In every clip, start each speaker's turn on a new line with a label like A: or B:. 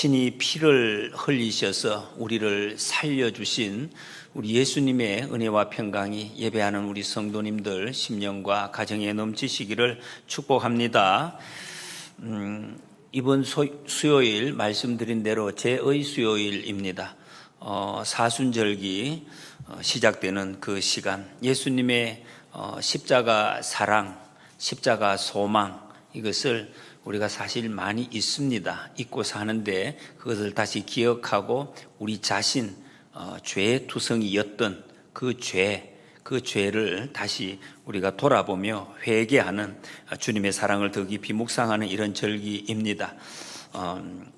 A: 친히 피를 흘리셔서 우리를 살려주신 우리 예수님의 은혜와 평강이 예배하는 우리 성도님들 심령과 가정에 넘치시기를 축복합니다. 이번 수요일 말씀드린 대로 제의 수요일입니다. 사순절기 시작되는 그 시간, 예수님의 십자가 사랑, 십자가 소망, 이것을 우리가 사실 많이 잊고 사는데 그것을 다시 기억하고 우리 자신 죄의 투성이였던 그 죄를 다시 우리가 돌아보며 회개하는 주님의 사랑을 더 깊이 묵상하는 이런 절기입니다.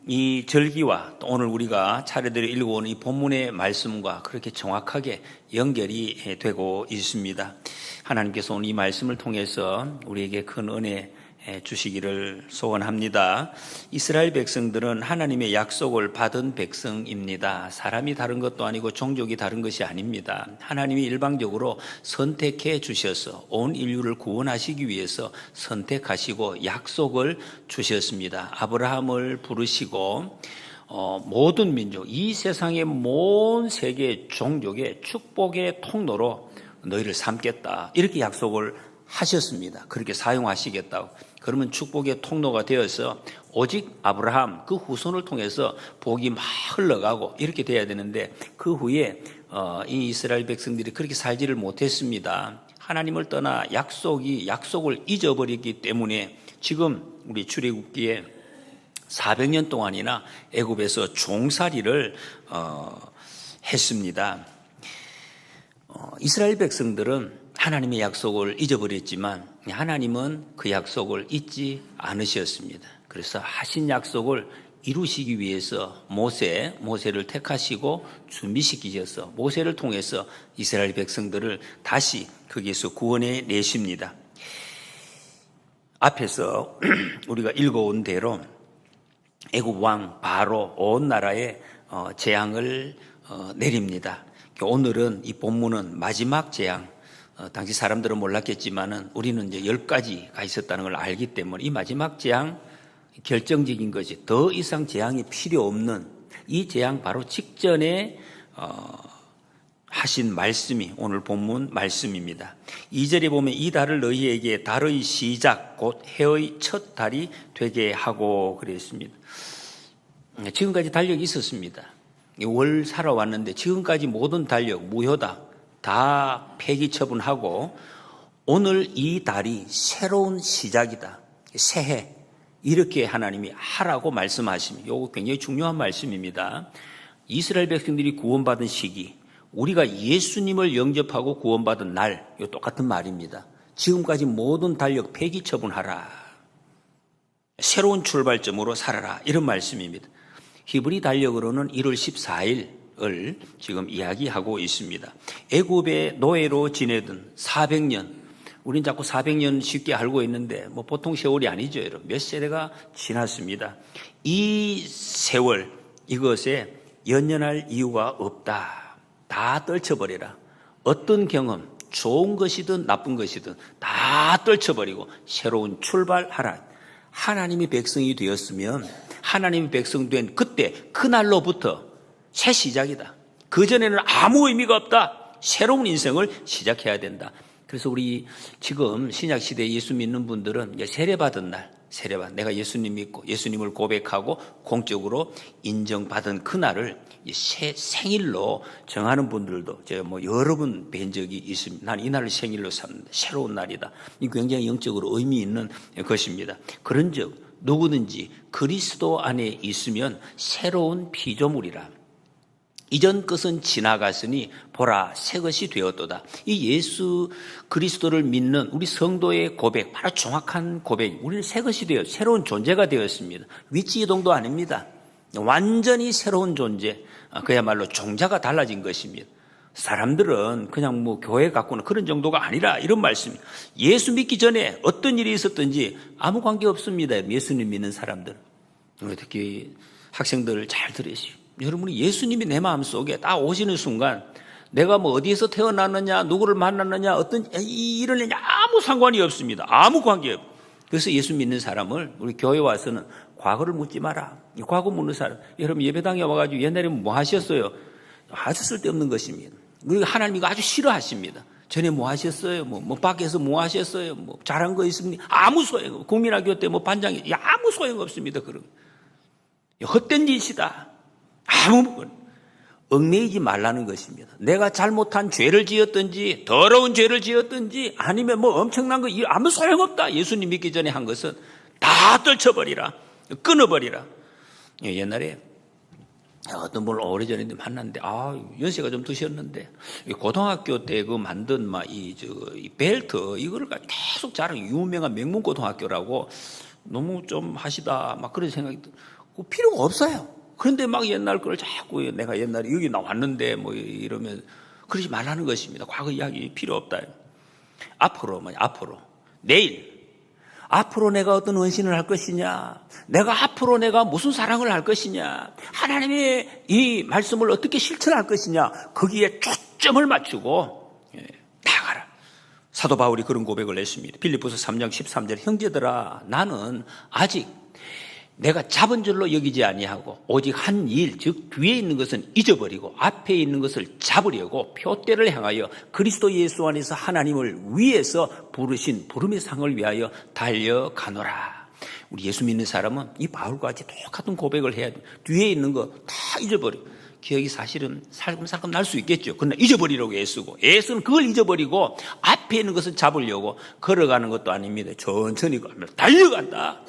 A: 이 절기와 또 오늘 우리가 차례대로 읽어오는 이 본문의 말씀과 그렇게 정확하게 연결이 되고 있습니다. 하나님께서 오늘 이 말씀을 통해서 우리에게 큰 은혜 주시기를 소원합니다. 이스라엘 백성들은 하나님의 약속을 받은 백성입니다. 사람이 다른 것도 아니고 종족이 다른 것이 아닙니다. 하나님이 일방적으로 선택해 주셔서 온 인류를 구원하시기 위해서 선택하시고 약속을 주셨습니다. 아브라함을 부르시고 모든 민족, 이 세상의 모든 세계 종족의 축복의 통로로 너희를 삼겠다, 이렇게 약속을 하셨습니다. 그렇게 사용하시겠다고. 그러면 축복의 통로가 되어서 오직 아브라함 그 후손을 통해서 복이 막 흘러가고 이렇게 돼야 되는데, 그 후에 이 이스라엘 백성들이 그렇게 살지를 못했습니다. 하나님을 떠나 약속을 잊어버렸기 때문에 지금 우리 출애굽기에 400년 동안이나 애굽에서 종살이를 했습니다. 이스라엘 백성들은 하나님의 약속을 잊어버렸지만 하나님은 그 약속을 잊지 않으셨습니다. 그래서 하신 약속을 이루시기 위해서 모세를 택하시고 준비시키셔서 모세를 통해서 이스라엘 백성들을 다시 거기에서 구원해 내십니다. 앞에서 우리가 읽어온 대로 애굽 왕 바로 온 나라에 재앙을 내립니다. 오늘은 이 본문은 마지막 재앙, 당시 사람들은 몰랐겠지만은 우리는 이제 10가지가 있었다는 걸 알기 때문에 이 마지막 재앙, 결정적인 것이 더 이상 재앙이 필요 없는 이 재앙 바로 직전에 하신 말씀이 오늘 본문 말씀입니다. 2절에 보면 이 달을 너희에게 달의 시작 곧 해의 첫 달이 되게 하고 그랬습니다. 지금까지 달력이 있었습니다. 월 살아왔는데 지금까지 모든 달력 무효다, 다 폐기 처분하고 오늘 이 달이 새로운 시작이다, 새해, 이렇게 하나님이 하라고 말씀하십니다. 이거 굉장히 중요한 말씀입니다. 이스라엘 백성들이 구원받은 시기, 우리가 예수님을 영접하고 구원받은 날, 이거 똑같은 말입니다. 지금까지 모든 달력 폐기 처분하라, 새로운 출발점으로 살아라, 이런 말씀입니다. 히브리 달력으로는 1월 14일을 지금 이야기하고 있습니다. 애굽의 노예로 지내던 400년, 우린 자꾸 400년 쉽게 알고 있는데 뭐 보통 세월이 아니죠, 여러분. 몇 세대가 지났습니다. 이 세월, 이것에 연연할 이유가 없다. 다 떨쳐버려라. 어떤 경험, 좋은 것이든 나쁜 것이든 다 떨쳐버리고 새로운 출발하라. 하나님의 백성이 되었으면 하나님의 백성 된 그때, 그날로부터 새 시작이다. 그전에는 아무 의미가 없다. 새로운 인생을 시작해야 된다. 그래서 우리 지금 신약시대에 예수 믿는 분들은 이제 세례받은 날, 내가 예수님 믿고 예수님을 고백하고 공적으로 인정받은 그날을 새 생일로 정하는 분들도 제가 여러 번 뵌 적이 있습니다. 난 이 날을 생일로 삼는다. 새로운 날이다. 이 굉장히 영적으로 의미 있는 것입니다. 그런즉 누구든지 그리스도 안에 있으면 새로운 피조물이라. 이전 것은 지나갔으니 보라 새 것이 되었도다. 이 예수 그리스도를 믿는 우리 성도의 고백, 바로 정확한 고백. 우리는 새 것이 되어 새로운 존재가 되었습니다. 위치 이동도 아닙니다. 완전히 새로운 존재, 그야말로 종자가 달라진 것입니다. 사람들은 그냥 교회 갖고는 그런 정도가 아니라 이런 말씀입니다. 예수 믿기 전에 어떤 일이 있었든지 아무 관계 없습니다. 예수님 믿는 사람들은. 특히 학생들을 잘 들으시오. 여러분이 예수님이 내 마음속에 딱 오시는 순간 내가 어디에서 태어났느냐, 누구를 만났느냐, 어떤 이런 아무 상관이 없습니다. 아무 관계 없습니다. 그래서 예수 믿는 사람을 우리 교회 와서는 과거를 묻지 마라. 과거 묻는 사람. 여러분 예배당에 와가지고 옛날에 뭐 하셨어요? 아주 쓸데없는 것입니다. 그리고 하나님 이거 아주 싫어하십니다. 전에 뭐 하셨어요? 뭐 밖에서 뭐 하셨어요? 뭐 잘한 거 있습니까? 아무 소용. 국민학교 때 뭐 반장이 아무 소용 없습니다. 그런 헛된 짓이다. 아무 얽매이지 말라는 것입니다. 내가 잘못한 죄를 지었든지 더러운 죄를 지었든지 아니면 뭐 엄청난 거 아무 소용없다. 예수님 믿기 전에 한 것은 다 떨쳐버리라. 끊어버리라. 옛날에 어떤 분을 오래전에 만났는데 연세가 좀 드셨는데 고등학교 때 그 만든 이 벨트 이거를 계속 자랑 유명한 명문 고등학교라고 너무 좀 하시다 막 그런 생각이 그 필요가 없어요. 그런데 막 옛날 걸 자꾸 내가 옛날에 여기 나왔는데 뭐 이러면 그러지 말라는 것입니다. 과거 이야기 필요 없다. 앞으로 내일 앞으로 내가 어떤 헌신을 할 것이냐, 내가 앞으로 내가 무슨 사랑을 할 것이냐, 하나님의 이 말씀을 어떻게 실천할 것이냐, 거기에 초점을 맞추고 나가라. 사도 바울이 그런 고백을 했습니다. 빌립보서 3장 13절 형제들아 나는 아직 내가 잡은 줄로 여기지 아니하고 오직 한 일, 즉 뒤에 있는 것은 잊어버리고 앞에 있는 것을 잡으려고 표대를 향하여 그리스도 예수 안에서 하나님을 위해서 부르신 부름의 상을 위하여 달려가노라. 우리 예수 믿는 사람은 이 바울과 같이 똑같은 고백을 해야 돼. 뒤에 있는 거 다 잊어버리고 기억이 사실은 살금살금 날 수 있겠죠. 그러나 잊어버리려고 애쓰고 애쓰는 그걸 잊어버리고 앞에 있는 것을 잡으려고 걸어가는 것도 아닙니다. 천천히 달려간다.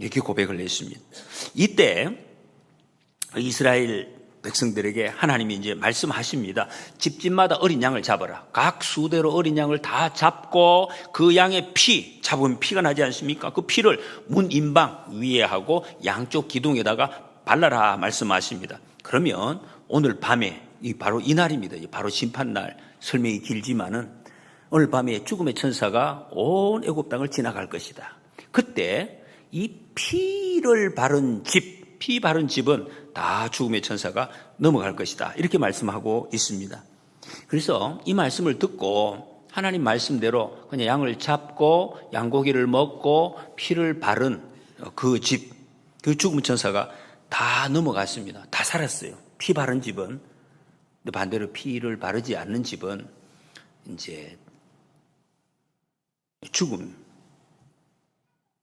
A: 이렇게 고백을 했습니다. 이때 이스라엘 백성들에게 하나님이 이제 말씀하십니다. 집집마다 어린 양을 잡아라. 각 수대로 어린 양을 다 잡고 그 양의 피, 잡으면 피가 나지 않습니까? 그 피를 문 인방 위에 하고 양쪽 기둥에다가 발라라 말씀하십니다. 그러면 오늘 밤에 바로 이 날입니다. 바로 심판날. 설명이 길지만은 오늘 밤에 죽음의 천사가 온 애굽 땅을 지나갈 것이다. 그때 이 피를 바른 집, 피 바른 집은 다 죽음의 천사가 넘어갈 것이다. 이렇게 말씀하고 있습니다. 그래서 이 말씀을 듣고 하나님 말씀대로 그냥 양을 잡고 양고기를 먹고 피를 바른 그 집, 그 죽음의 천사가 다 넘어갔습니다. 다 살았어요. 피 바른 집은. 근데 반대로 피를 바르지 않는 집은 이제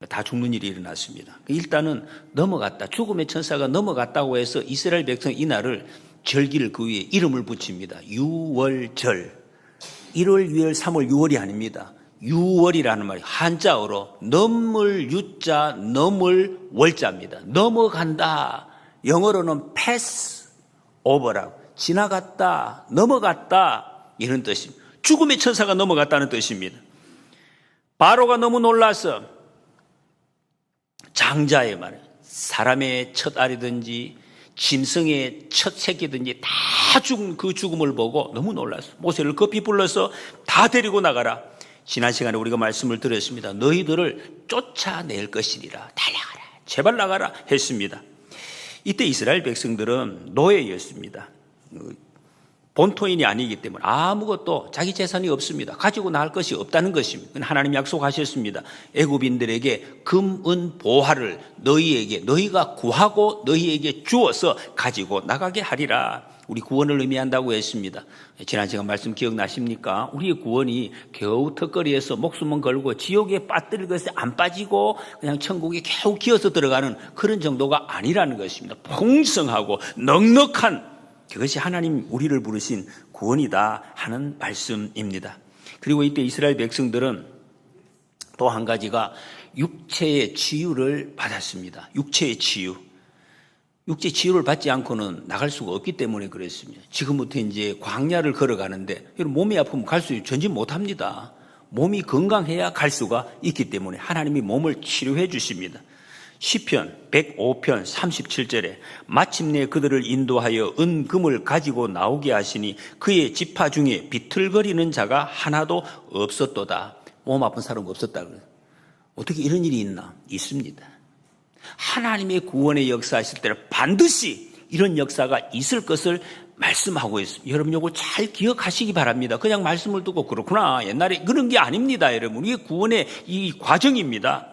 A: 다 죽는 일이 일어났습니다. 일단은 넘어갔다. 죽음의 천사가 넘어갔다고 해서 이스라엘 백성 이날을 절기를 그 위에 이름을 붙입니다. 유월절. 1월, 2월, 3월, 6월이 아닙니다. 유월이라는 말이 한자어로 넘을 유자, 넘을 월자입니다. 넘어간다. 영어로는 pass over라고. 지나갔다, 넘어갔다 이런 뜻입니다. 죽음의 천사가 넘어갔다는 뜻입니다. 바로가 너무 놀라서 장자의 말, 사람의 첫 알이든지 짐승의 첫 새끼든지 다 죽은 그 죽음을 보고 너무 놀랐어. 모세를 급히 불러서 다 데리고 나가라. 지난 시간에 우리가 말씀을 드렸습니다. 너희들을 쫓아낼 것이니라. 달려가라. 제발 나가라 했습니다. 이때 이스라엘 백성들은 노예였습니다. 본토인이 아니기 때문에 아무것도 자기 재산이 없습니다. 가지고 나갈 것이 없다는 것입니다. 하나님 약속하셨습니다. 애굽인들에게 금, 은, 보화를 너희가 구하고 너희에게 주어서 가지고 나가게 하리라. 우리 구원을 의미한다고 했습니다. 지난 시간 말씀 기억나십니까? 우리의 구원이 겨우 턱걸이에서 목숨은 걸고 지옥에 빠뜨릴 것에 안 빠지고 그냥 천국에 겨우 기어서 들어가는 그런 정도가 아니라는 것입니다. 풍성하고 넉넉한 그것이 하나님 우리를 부르신 구원이다 하는 말씀입니다. 그리고 이때 이스라엘 백성들은 또 한 가지가 육체의 치유를 받았습니다. 육체의 치유. 육체 치유를 받지 않고는 나갈 수가 없기 때문에 그랬습니다. 지금부터 이제 광야를 걸어가는데 몸이 아프면 갈 수 전진 못합니다. 몸이 건강해야 갈 수가 있기 때문에 하나님이 몸을 치료해 주십니다. 시편 105편 37절에 마침내 그들을 인도하여 은금을 가지고 나오게 하시니 그의 지파 중에 비틀거리는 자가 하나도 없었도다. 몸 아픈 사람 없었다. 어떻게 이런 일이 있나? 있습니다. 하나님의 구원의 역사하실 때는 반드시 이런 역사가 있을 것을 말씀하고 있습니다. 여러분 이걸 잘 기억하시기 바랍니다. 그냥 말씀을 듣고 그렇구나 옛날에 그런 게 아닙니다. 여러분 우리의 구원의 이 과정입니다.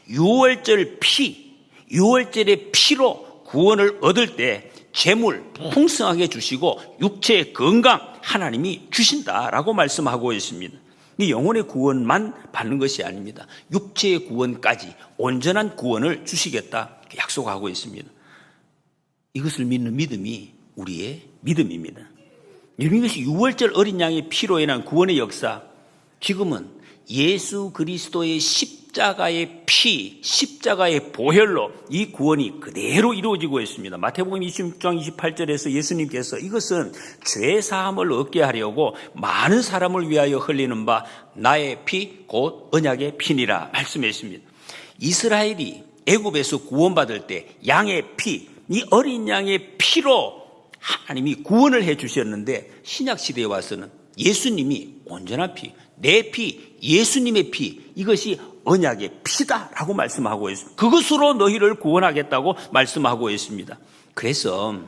A: 유월절의 피로 구원을 얻을 때 재물 풍성하게 주시고 육체의 건강 하나님이 주신다라고 말씀하고 있습니다. 이 영혼의 구원만 받는 것이 아닙니다. 육체의 구원까지 온전한 구원을 주시겠다 약속하고 있습니다. 이것을 믿는 믿음이 우리의 믿음입니다. 이것이 유월절 어린 양의 피로 인한 구원의 역사, 지금은 예수 그리스도의 십자가의 피, 십자가의 보혈로 이 구원이 그대로 이루어지고 있습니다. 마태복음 26장 28절에서 예수님께서 이것은 죄 사함을 얻게 하려고 많은 사람을 위하여 흘리는 바 나의 피 곧 언약의 피니라 말씀했습니다. 이스라엘이 애굽에서 구원받을 때 양의 피, 이 어린 양의 피로 하나님이 구원을 해 주셨는데 신약 시대에 와서는 예수님이 온전한 피, 내 피, 예수님의 피, 이것이 언약의 피다라고 말씀하고 있습니다. 그것으로 너희를 구원하겠다고 말씀하고 있습니다. 그래서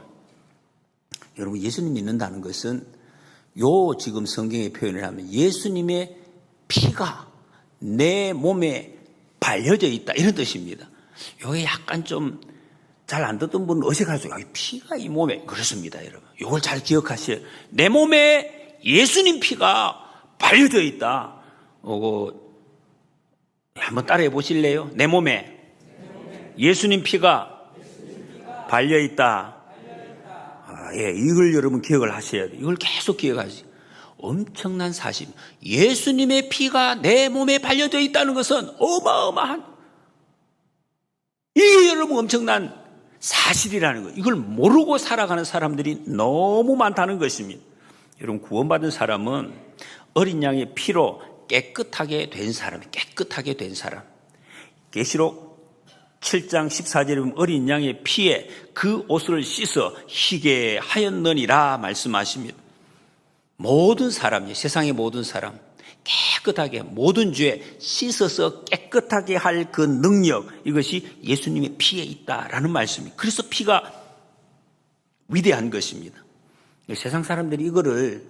A: 여러분, 예수님 믿는다는 것은 요 지금 성경의 표현을 하면 예수님의 피가 내 몸에 발려져 있다 이런 뜻입니다. 요게 약간 좀 잘 안 듣던 분은 어색할 수 있어요. 피가 이 몸에, 그렇습니다, 여러분. 요걸 잘 기억하셔야 돼요. 내 몸에 예수님 피가 발려져 있다. 한번 따라해 보실래요? 내 몸에 예수님 피가 발려 있다. 예, 이걸 여러분 기억을 하셔야 돼요. 이걸 계속 기억하세요. 엄청난 사실. 예수님의 피가 내 몸에 발려져 있다는 것은 어마어마한, 이게 여러분 엄청난 사실이라는 거예요. 이걸 모르고 살아가는 사람들이 너무 많다는 것입니다. 여러분, 구원받은 사람은 어린 양의 피로 깨끗하게 된 사람, 깨끗하게 된 사람. 계시록 7장 14절에 보면 어린 양의 피에 그 옷을 씻어 희게 하였느니라 말씀하십니다. 모든 사람이, 세상의 모든 사람 깨끗하게 모든 죄 씻어서 깨끗하게 할 그 능력, 이것이 예수님의 피에 있다라는 말씀입니다. 그래서 피가 위대한 것입니다. 세상 사람들이 이거를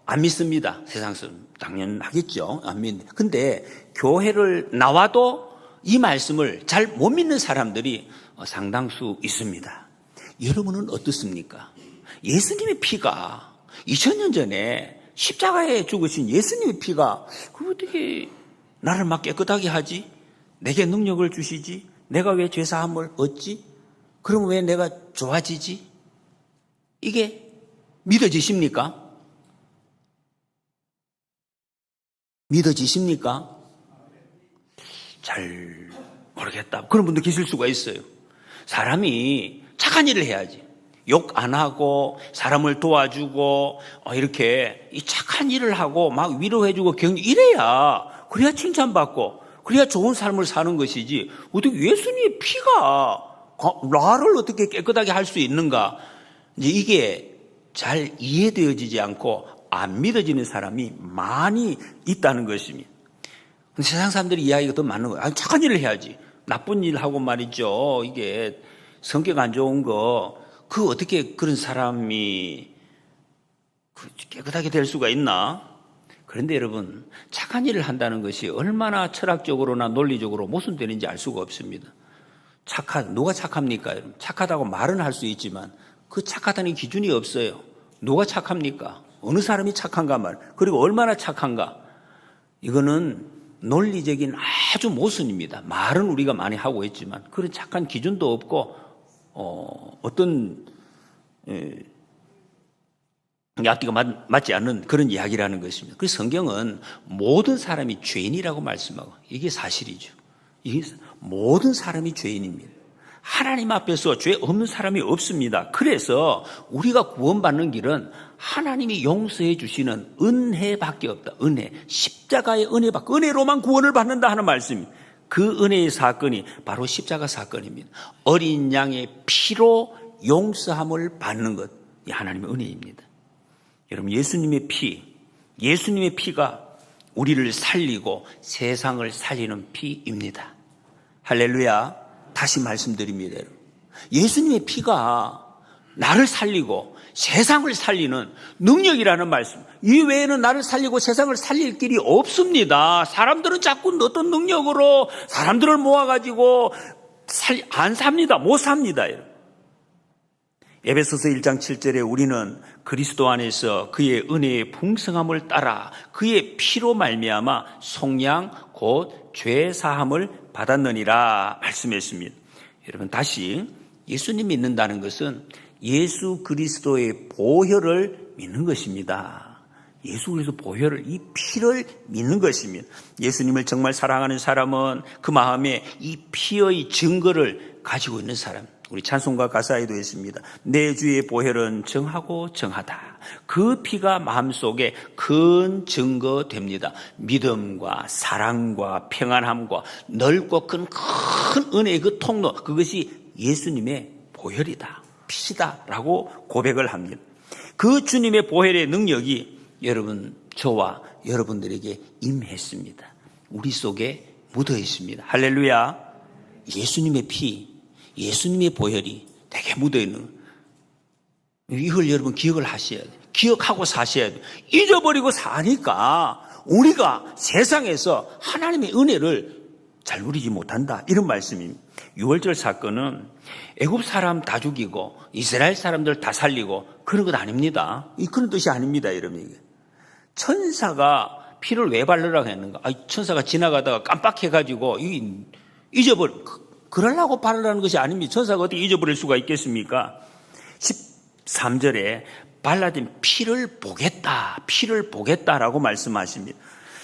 A: 안 믿습니다. 세상 사람 당연하겠죠. 안 믿는데, 근데 교회를 나와도 이 말씀을 잘 못 믿는 사람들이 상당수 있습니다. 여러분은 어떻습니까? 예수님의 피가 2000년 전에 십자가에 죽으신 예수님의 피가 그 어떻게 나를 막 깨끗하게 하지? 내게 능력을 주시지? 내가 왜 죄사함을 얻지? 그럼 왜 내가 좋아지지? 이게 믿어지십니까? 믿어지십니까? 잘 모르겠다. 그런 분도 계실 수가 있어요. 사람이 착한 일을 해야지. 욕 안 하고 사람을 도와주고 이렇게 이 착한 일을 하고 막 위로해주고 이래야, 그래야 칭찬받고 그래야 좋은 삶을 사는 것이지, 어떻게 예수님의 피가 나를 어떻게 깨끗하게 할 수 있는가, 이제 이게 잘 이해되어지지 않고 안 믿어지는 사람이 많이 있다는 것입니다. 세상 사람들이 이야기가 더 많은 거예요. 착한 일을 해야지. 나쁜 일 하고 말이죠. 이게 성격 안 좋은 거, 어떻게 그런 사람이 깨끗하게 될 수가 있나? 그런데 여러분, 착한 일을 한다는 것이 얼마나 철학적으로나 논리적으로 모순되는지 알 수가 없습니다. 누가 착합니까? 여러분? 착하다고 말은 할 수 있지만 그 착하다는 기준이 없어요. 누가 착합니까? 어느 사람이 착한가 말, 그리고 얼마나 착한가? 이거는 논리적인 아주 모순입니다. 말은 우리가 많이 하고 있지만 그런 착한 기준도 없고 어떤 앞뒤가 맞지 않는 그런 이야기라는 것입니다. 그래서 성경은 모든 사람이 죄인이라고 말씀하고, 이게 사실이죠. 이게 모든 사람이 죄인입니다. 하나님 앞에서 죄 없는 사람이 없습니다. 그래서 우리가 구원받는 길은 하나님이 용서해 주시는 은혜밖에 없다. 은혜, 십자가의 은혜밖에, 은혜로만 구원을 받는다 하는 말씀입니다. 그 은혜의 사건이 바로 십자가 사건입니다. 어린 양의 피로 용서함을 받는 것, 이 하나님의 은혜입니다. 여러분, 예수님의 피가 우리를 살리고 세상을 살리는 피입니다. 할렐루야. 다시 말씀드립니다. 예수님의 피가 나를 살리고 세상을 살리는 능력이라는 말씀. 이 외에는 나를 살리고 세상을 살릴 길이 없습니다. 사람들은 자꾸 어떤 능력으로 사람들을 모아가지고 안 삽니다. 못 삽니다. 에베소서 1장 7절에 우리는 그리스도 안에서 그의 은혜의 풍성함을 따라 그의 피로 말미암아 속량 곧 죄 사함을 받았느니라 말씀했습니다. 여러분, 다시 예수님 믿는다는 것은 예수 그리스도의 보혈을 믿는 것입니다. 예수 그리스도 보혈을, 이 피를 믿는 것입니다. 예수님을 정말 사랑하는 사람은 그 마음에 이 피의 증거를 가지고 있는 사람. 우리 찬송가 가사에도 있습니다. 내 주의 보혈은 정하고 정하다. 그 피가 마음속에 큰 증거 됩니다. 믿음과 사랑과 평안함과 넓고 큰 은혜의 그 통로, 그것이 예수님의 보혈이다, 피시다라고 고백을 합니다. 그 주님의 보혈의 능력이 여러분, 저와 여러분들에게 임했습니다. 우리 속에 묻어 있습니다. 할렐루야. 예수님의 피, 예수님의 보혈이 되게 묻어있는, 이걸 여러분 기억을 하셔야 돼요. 기억하고 사셔야 돼요. 잊어버리고 사니까 우리가 세상에서 하나님의 은혜를 잘 누리지 못한다, 이런 말씀입니다. 6월절 사건은 애굽 사람 다 죽이고 이스라엘 사람들 다 살리고 그런 것 아닙니다. 그런 뜻이 아닙니다, 여러분. 천사가 피를 왜 바르라고 했는가? 천사가 지나가다가 깜빡해가지고 그러려고 바르라는 것이 아닙니다. 천사가 어떻게 잊어버릴 수가 있겠습니까? 13절에 발라진 피를 보겠다라고 말씀하십니다.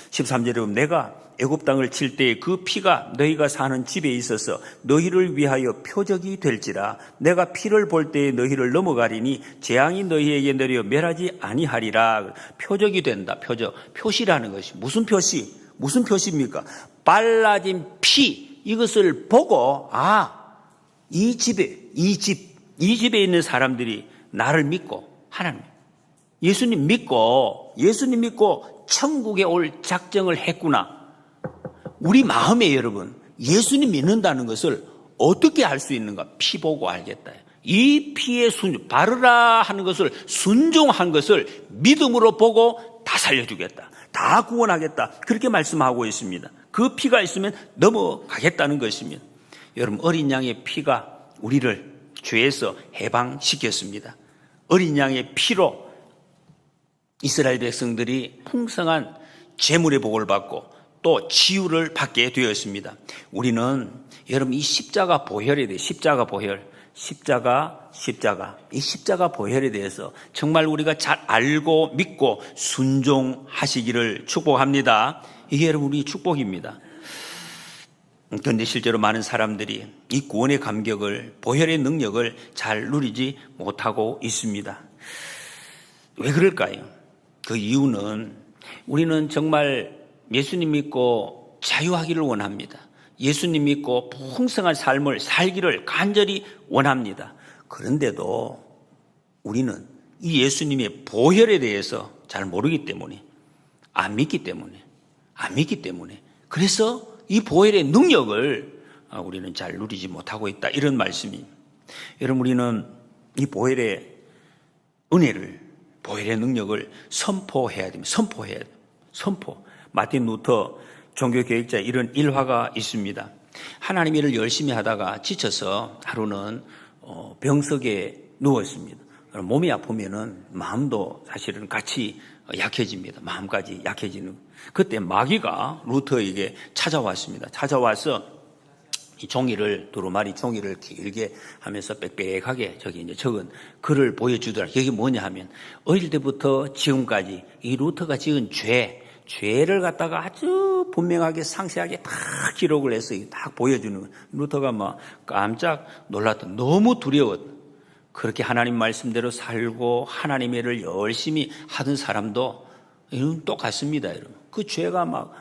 A: 13절에 보면 내가 애굽 땅을 칠 때에 그 피가 너희가 사는 집에 있어서 너희를 위하여 표적이 될지라. 내가 피를 볼 때에 너희를 넘어가리니 재앙이 너희에게 내려 멸하지 아니하리라. 표적이 된다. 표시라는 것이 무슨 표시입니까? 발라진 피, 이것을 보고 이 집에 있는 사람들이 나를 믿고 하나님, 예수님 믿고 천국에 올 작정을 했구나. 우리 마음에 여러분, 예수님 믿는다는 것을 어떻게 알 수 있는가? 피 보고 알겠다. 이 피의 바르라 하는 것을, 순종한 것을 믿음으로 보고 다 살려주겠다, 다 구원하겠다, 그렇게 말씀하고 있습니다. 그 피가 있으면 넘어가겠다는 것입니다. 여러분, 어린 양의 피가 우리를 죄에서 해방시켰습니다. 어린 양의 피로 이스라엘 백성들이 풍성한 재물의 복을 받고 또 치유를 받게 되었습니다. 우리는 여러분, 이 십자가 보혈에 대해, 십자가 이 십자가 보혈에 대해서 정말 우리가 잘 알고 믿고 순종하시기를 축복합니다. 이게 여러분, 우리 축복입니다. 그런데 실제로 많은 사람들이 이 구원의 감격을, 보혈의 능력을 잘 누리지 못하고 있습니다. 왜 그럴까요? 그 이유는 우리는 정말 예수님 믿고 자유하기를 원합니다. 예수님 믿고 풍성한 삶을 살기를 간절히 원합니다. 그런데도 우리는 이 예수님의 보혈에 대해서 잘 모르기 때문에, 안 믿기 때문에 그래서 이 보혈의 능력을 우리는 잘 누리지 못하고 있다, 이런 말씀입니다. 여러분, 우리는 이 보혈의 은혜를, 보혈의 능력을 선포해야 됩니다. 선포. 마틴 루터 종교개혁자 이런 일화가 있습니다. 하나님 일을 열심히 하다가 지쳐서 하루는 병석에 누웠습니다. 몸이 아프면은 마음도 사실은 같이 약해집니다. 마음까지 약해지는. 그때 마귀가 루터에게 찾아왔습니다. 찾아와서 이 두루마리 종이를 길게 하면서 빽빽하게 저기 이제 적은 글을 보여주더라. 이게 뭐냐 하면, 어릴 때부터 지금까지 이 루터가 지은 죄를 갖다가 아주 분명하게 상세하게 다 기록을 해서 딱 보여주는 거예요. 루터가 막 깜짝 놀랐다. 너무 두려웠다. 그렇게 하나님 말씀대로 살고 하나님의 일을 열심히 하던 사람도 똑같습니다, 여러분. 그 죄가 막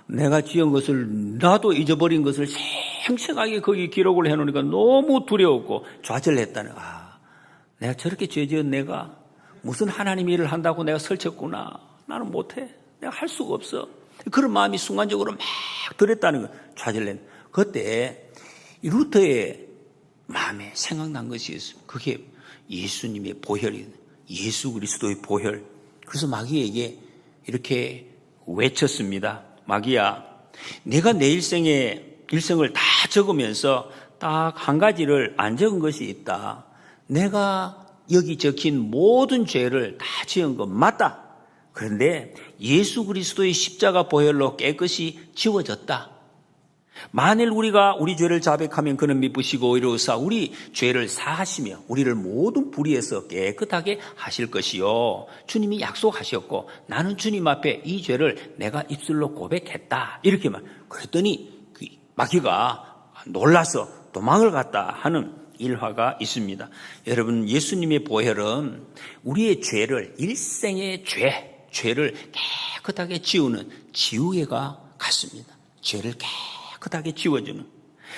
A: 내가 지은 것을, 나도 잊어버린 것을 생생하게 거기 기록을 해놓으니까 너무 두려웠고 좌절했다는, 내가 저렇게 죄 지은 내가 무슨 하나님 일을 한다고 내가 설쳤구나. 나는 못해. 내가 할 수가 없어. 그런 마음이 순간적으로 막 들었다는 거예요. 좌절된. 그때 루터의 마음에 생각난 것이 있어요. 그게 예수님의 보혈이, 예수 그리스도의 보혈. 그래서 마귀에게 이렇게 외쳤습니다. 마귀야, 내가 내 일생을 다 적으면서 딱 한 가지를 안 적은 것이 있다. 내가 여기 적힌 모든 죄를 다 지은 것 맞다. 그런데 예수 그리스도의 십자가 보혈로 깨끗이 지워졌다. 만일 우리가 우리 죄를 자백하면 그는 미쁘시고 의로우사 우리 죄를 사하시며 우리를 모든 불의에서 깨끗하게 하실 것이요. 주님이 약속하셨고 나는 주님 앞에 이 죄를 내가 입술로 고백했다. 이렇게만. 그랬더니 마귀가 놀라서 도망을 갔다 하는 일화가 있습니다. 여러분, 예수님의 보혈은 우리의 죄를, 일생의 죄를 깨끗하게 지우는 지우개가 같습니다. 죄를 깨끗하게 지워주는.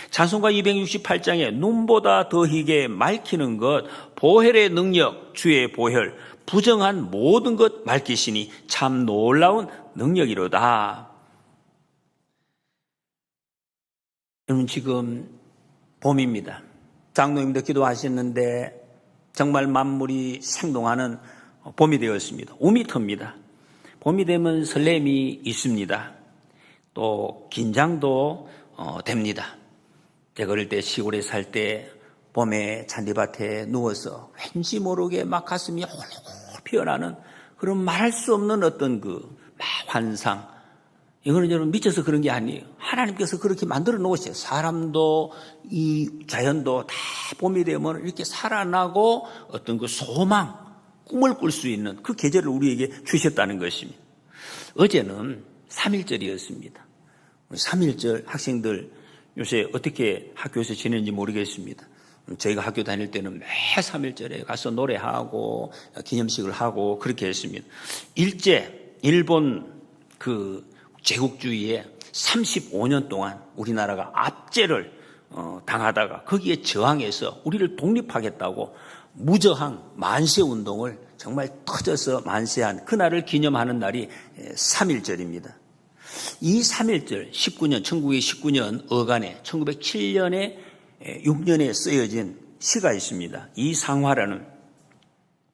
A: 찬송가 268장에 눈보다 더 희게 맑히는 것, 보혈의 능력, 주의 보혈, 부정한 모든 것 맑히시니 참 놀라운 능력이로다. 여러분, 지금 봄입니다. 장로님도 기도하셨는데 정말 만물이 생동하는 봄이 되었습니다. 우미터입니다. 봄이 되면 설렘이 있습니다. 또 긴장도 됩니다. 제가 어릴 때 시골에 살 때 봄에 잔디밭에 누워서 왠지 모르게 막 가슴이 홀홀 피어나는 그런 말할 수 없는 어떤 그 환상. 이거는 여러분 미쳐서 그런 게 아니에요. 하나님께서 그렇게 만들어 놓으셨어요. 사람도 이 자연도 다 봄이 되면 이렇게 살아나고 어떤 그 소망, 꿈을 꿀 수 있는 그 계절을 우리에게 주셨다는 것입니다. 어제는 3.1절이었습니다. 3.1절 학생들 요새 어떻게 학교에서 지내는지 모르겠습니다. 저희가 학교 다닐 때는 매 3.1절에 가서 노래하고 기념식을 하고 그렇게 했습니다. 일본 제국주의에 35년 동안 우리나라가 압제를 당하다가 거기에 저항해서 우리를 독립하겠다고 무저항 만세운동을 정말 터져서 만세한 그날을 기념하는 날이 3.1절입니다. 이 3.1절 1919년 어간에 1907년에 6년에 쓰여진 시가 있습니다. 이 상화라는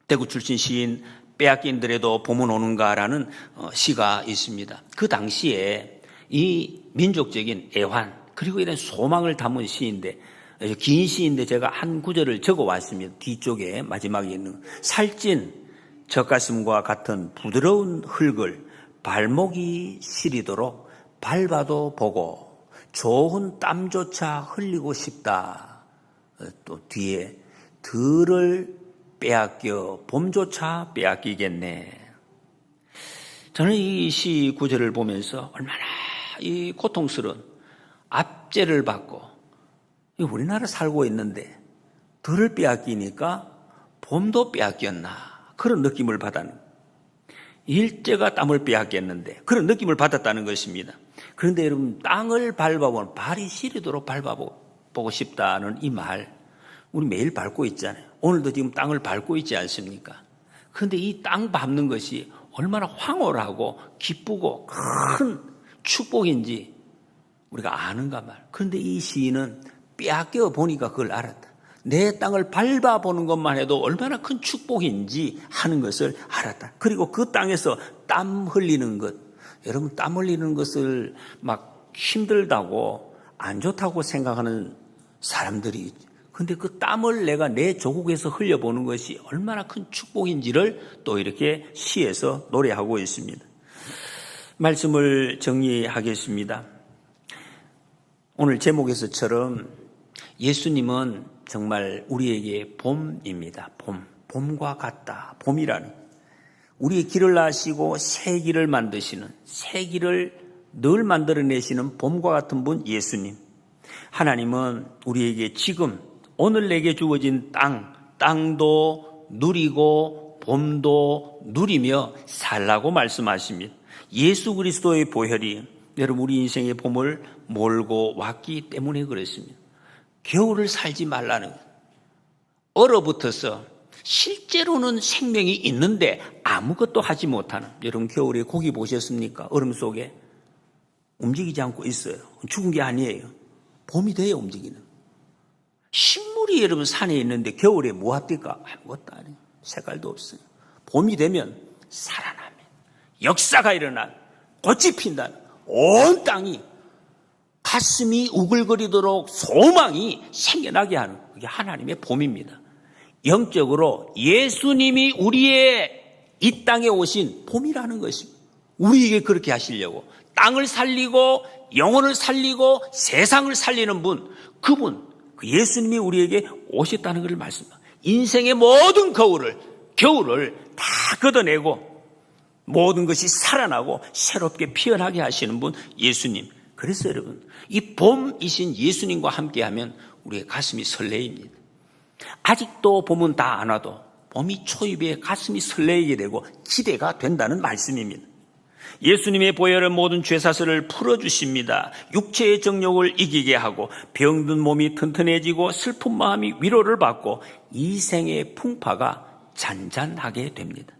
A: 대구 출신 시인 빼앗긴들에도 봄은 오는가라는 시가 있습니다. 그 당시에 이 민족적인 애환 그리고 이런 소망을 담은 시인데 긴 시인데 제가 한 구절을 적어왔습니다. 뒤쪽에 마지막에 있는 살찐 젖가슴과 같은 부드러운 흙을 발목이 시리도록 밟아도 보고 좋은 땀조차 흘리고 싶다. 또 뒤에 들을 빼앗겨 봄조차 빼앗기겠네. 저는 이 시 구절을 보면서 얼마나 이 고통스러운 압제를 받고 우리나라 살고 있는데 들을 빼앗기니까 봄도 빼앗겼나 그런 느낌을 받았는 일제가 땀을 빼앗겼는데 그런 느낌을 받았다는 것입니다. 그런데 여러분 땅을 밟아보면 발이 시리도록 밟아보고 싶다는 이 말 우리 매일 밟고 있잖아요. 오늘도 지금 땅을 밟고 있지 않습니까? 그런데 이 땅 밟는 것이 얼마나 황홀하고 기쁘고 큰 축복인지 우리가 아는가 말. 그런데 이 시인은 빼앗겨 보니까 그걸 알았다. 내 땅을 밟아보는 것만 해도 얼마나 큰 축복인지 하는 것을 알았다. 그리고 그 땅에서 땀 흘리는 것. 여러분 땀 흘리는 것을 막 힘들다고 안 좋다고 생각하는 사람들이 있죠. 근데 그 땀을 내가 내 조국에서 흘려보는 것이 얼마나 큰 축복인지를 또 이렇게 시에서 노래하고 있습니다. 말씀을 정리하겠습니다. 오늘 제목에서처럼 예수님은 정말 우리에게 봄입니다. 봄과 같다. 봄이라는 우리의 길을 아시고 새 길을 만드시는 새 길을 늘 만들어내시는 봄과 같은 분 예수님. 하나님은 우리에게 지금 오늘 내게 주어진 땅도 누리고 봄도 누리며 살라고 말씀하십니다. 예수 그리스도의 보혈이 여러분 우리 인생의 봄을 몰고 왔기 때문에 그렇습니다. 겨울을 살지 말라는 것. 얼어붙어서 실제로는 생명이 있는데 아무것도 하지 못하는 여러분 겨울에 고기 보셨습니까? 얼음 속에 움직이지 않고 있어요. 죽은 게 아니에요. 봄이 돼야 움직이는. 식물이 들이 여러분 산에 있는데 겨울에 뭐 합니까? 아무것도 안 해요. 색깔도 없어요. 봄이 되면 살아나면 역사가 일어난 꽃이 핀다는 온 땅이 가슴이 우글거리도록 소망이 생겨나게 하는 그게 하나님의 봄입니다. 영적으로 예수님이 우리의 이 땅에 오신 봄이라는 것입니다. 우리에게 그렇게 하시려고 땅을 살리고 영혼을 살리고 세상을 살리는 분, 그분, 그 예수님이 우리에게 오셨다는 것을 말씀합니다. 인생의 모든 겨울을 다 걷어내고 모든 것이 살아나고 새롭게 피어나게 하시는 분 예수님. 그래서 여러분, 이 봄이신 예수님과 함께하면 우리의 가슴이 설레입니다. 아직도 봄은 다 안 와도 봄이 초입에 가슴이 설레게 되고 기대가 된다는 말씀입니다. 예수님의 보혈은 모든 죄사슬을 풀어주십니다. 육체의 정욕을 이기게 하고 병든 몸이 튼튼해지고 슬픈 마음이 위로를 받고 이생의 풍파가 잔잔하게 됩니다.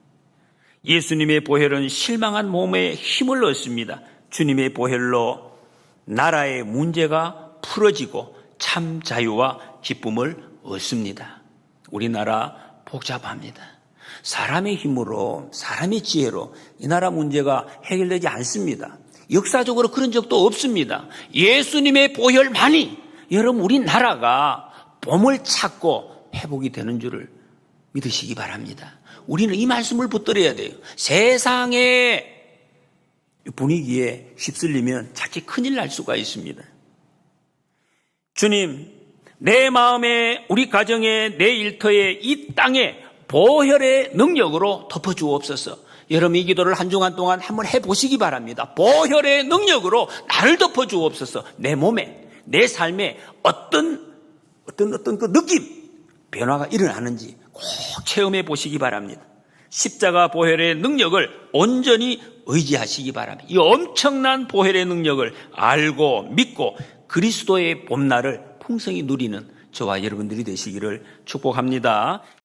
A: 예수님의 보혈은 실망한 몸에 힘을 얻습니다. 주님의 보혈로 나라의 문제가 풀어지고 참 자유와 기쁨을 얻습니다. 우리나라 복잡합니다. 사람의 힘으로, 사람의 지혜로 이 나라 문제가 해결되지 않습니다. 역사적으로 그런 적도 없습니다. 예수님의 보혈만이 여러분 우리나라가 봄을 찾고 회복이 되는 줄을 믿으시기 바랍니다. 우리는 이 말씀을 붙들어야 돼요. 세상의 분위기에 휩쓸리면 자칫 큰일 날 수가 있습니다. 주님, 내 마음에, 우리 가정에, 내 일터에, 이 땅에 보혈의 능력으로 덮어주옵소서. 여러분 이 기도를 한 주간 동안 한번 해보시기 바랍니다. 보혈의 능력으로 나를 덮어주옵소서. 내 몸에, 내 삶에 어떤 그 느낌, 변화가 일어나는지 꼭 체험해 보시기 바랍니다. 십자가 보혈의 능력을 온전히 의지하시기 바랍니다. 이 엄청난 보혈의 능력을 알고 믿고 그리스도의 봄날을 풍성히 누리는 저와 여러분들이 되시기를 축복합니다.